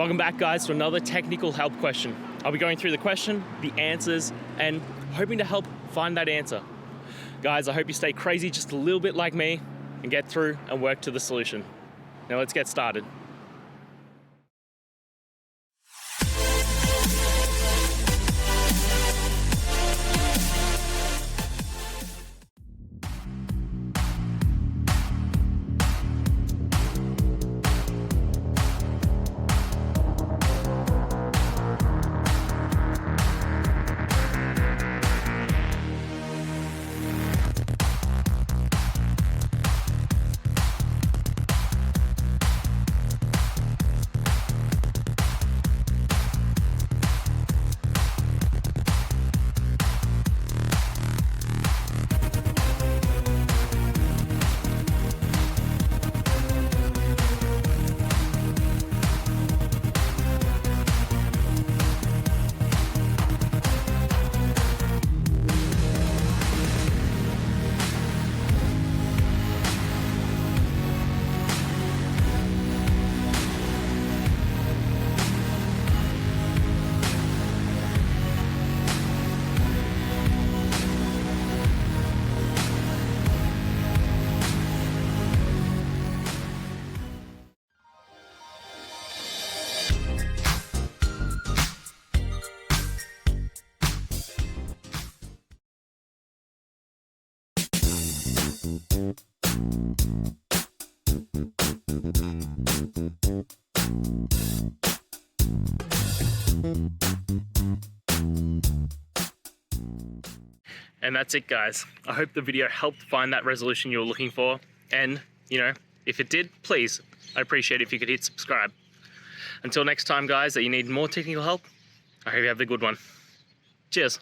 Welcome back, guys, to another technical help question. I'll be going through the question, the answers, and hoping to help find that answer. Guys, I hope you stay crazy just a little bit like me and get through and work to the solution. Now let's get started. And that's it, guys. I hope the video helped find that resolution you were looking for. And, if it did, please, I'd appreciate it if you could hit subscribe. Until next time, guys, that you need more technical help, I hope you have a good one. Cheers.